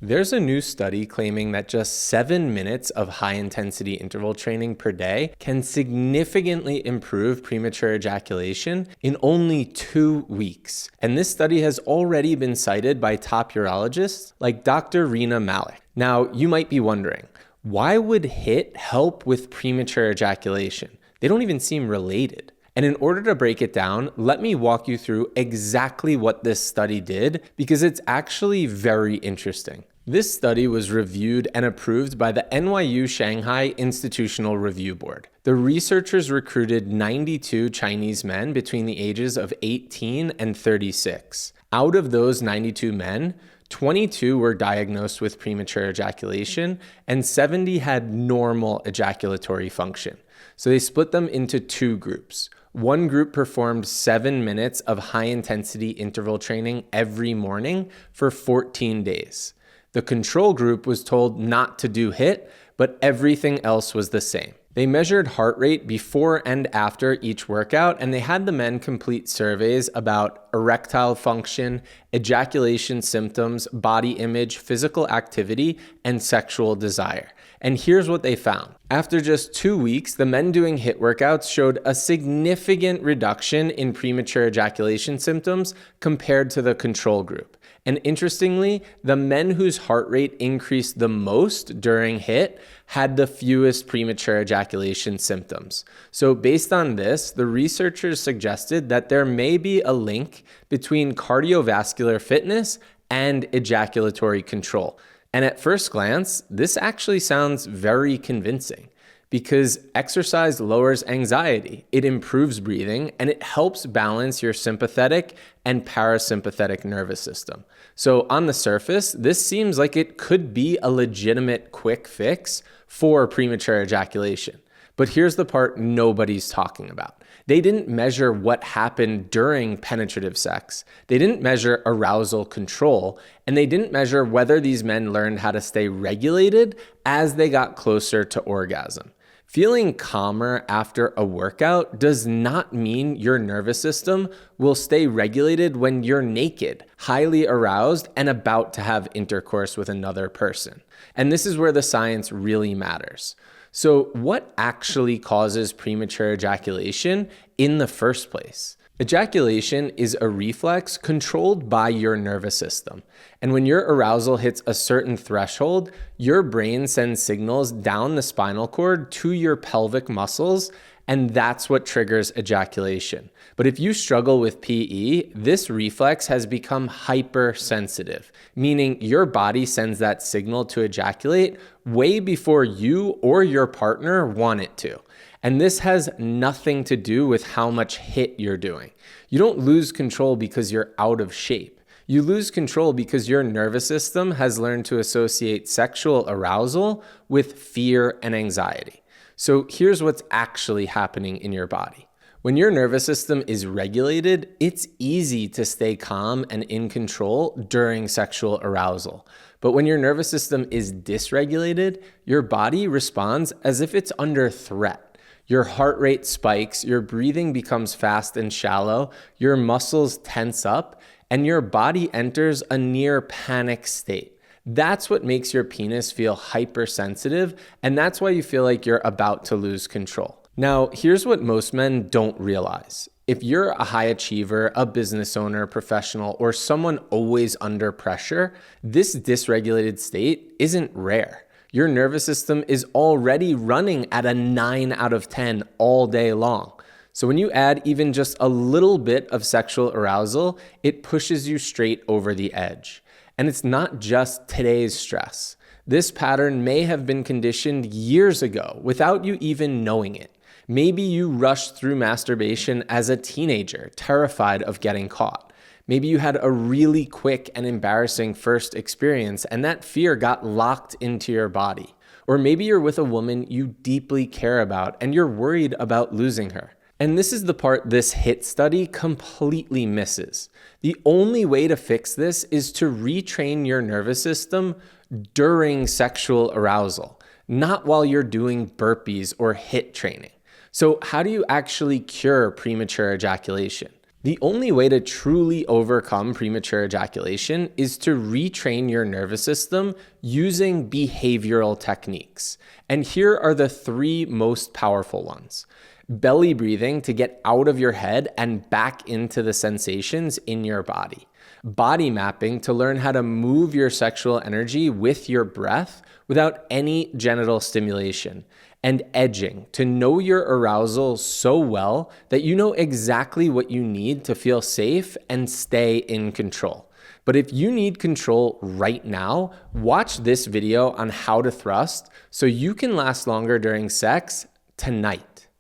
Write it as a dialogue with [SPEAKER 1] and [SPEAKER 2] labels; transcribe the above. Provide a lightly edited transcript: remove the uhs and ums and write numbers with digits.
[SPEAKER 1] There's a new study claiming that just 7 minutes of high-intensity interval training per day can significantly improve premature ejaculation in only 2 weeks. And this study has already been cited by top urologists like Dr. Reena Malik. Now, you might be wondering, why would HIIT help with premature ejaculation? They don't even seem related. And in order to break it down, let me walk you through exactly what this study did, because it's actually very interesting. This study was reviewed and approved by the NYU Shanghai Institutional Review Board. The researchers recruited 92 Chinese men between the ages of 18 and 36. Out of those 92 men, 22 were diagnosed with premature ejaculation and 70 had normal ejaculatory function. So they split them into 2 groups. One group performed 7 minutes of high-intensity interval training every morning for 14 days. The control group was told not to do HIIT, but everything else was the same. They measured heart rate before and after each workout, and they had the men complete surveys about erectile function, ejaculation symptoms, body image, physical activity, and sexual desire. And here's what they found. After just 2 weeks, the men doing HIIT workouts showed a significant reduction in premature ejaculation symptoms compared to the control group. And interestingly, the men whose heart rate increased the most during HIIT had the fewest premature ejaculation symptoms. So based on this, the researchers suggested that there may be a link between cardiovascular fitness and ejaculatory control. And at first glance, this actually sounds very convincing, because exercise lowers anxiety, it improves breathing, and it helps balance your sympathetic and parasympathetic nervous system. So on the surface, this seems like it could be a legitimate quick fix for premature ejaculation. But here's the part nobody's talking about. They didn't measure what happened during penetrative sex. They didn't measure arousal control, and they didn't measure whether these men learned how to stay regulated as they got closer to orgasm. Feeling calmer after a workout does not mean your nervous system will stay regulated when you're naked, highly aroused, and about to have intercourse with another person. And this is where the science really matters. So what actually causes premature ejaculation in the first place? Ejaculation is a reflex controlled by your nervous system. And when your arousal hits a certain threshold, your brain sends signals down the spinal cord to your pelvic muscles, and that's what triggers ejaculation. But if you struggle with PE, this reflex has become hypersensitive, meaning your body sends that signal to ejaculate way before you or your partner want it to. And this has nothing to do with how much HIIT you're doing. You don't lose control because you're out of shape. You lose control because your nervous system has learned to associate sexual arousal with fear and anxiety. So here's what's actually happening in your body. When your nervous system is regulated, it's easy to stay calm and in control during sexual arousal. But when your nervous system is dysregulated, your body responds as if it's under threat. Your heart rate spikes, your breathing becomes fast and shallow, your muscles tense up, and your body enters a near panic state. That's what makes your penis feel hypersensitive, and that's why you feel like you're about to lose control. Now, here's what most men don't realize. If you're a high achiever, a business owner, professional, or someone always under pressure, this dysregulated state isn't rare. Your nervous system is already running at a 9 out of 10 all day long. So when you add even just a little bit of sexual arousal, it pushes you straight over the edge. And it's not just today's stress. This pattern may have been conditioned years ago without you even knowing it. Maybe you rushed through masturbation as a teenager, terrified of getting caught. Maybe you had a really quick and embarrassing first experience, and that fear got locked into your body. Or maybe you're with a woman you deeply care about and you're worried about losing her. And this is the part this HIIT study completely misses. The only way to fix this is to retrain your nervous system during sexual arousal, not while you're doing burpees or HIIT training. So how do you actually cure premature ejaculation? The only way to truly overcome premature ejaculation is to retrain your nervous system using behavioral techniques. And here are the 3 most powerful ones. Belly breathing to get out of your head and back into the sensations in your body. Body mapping to learn how to move your sexual energy with your breath without any genital stimulation. And edging to know your arousal so well that you know exactly what you need to feel safe and stay in control. But if you need control right now, watch this video on how to thrust so you can last longer during sex tonight.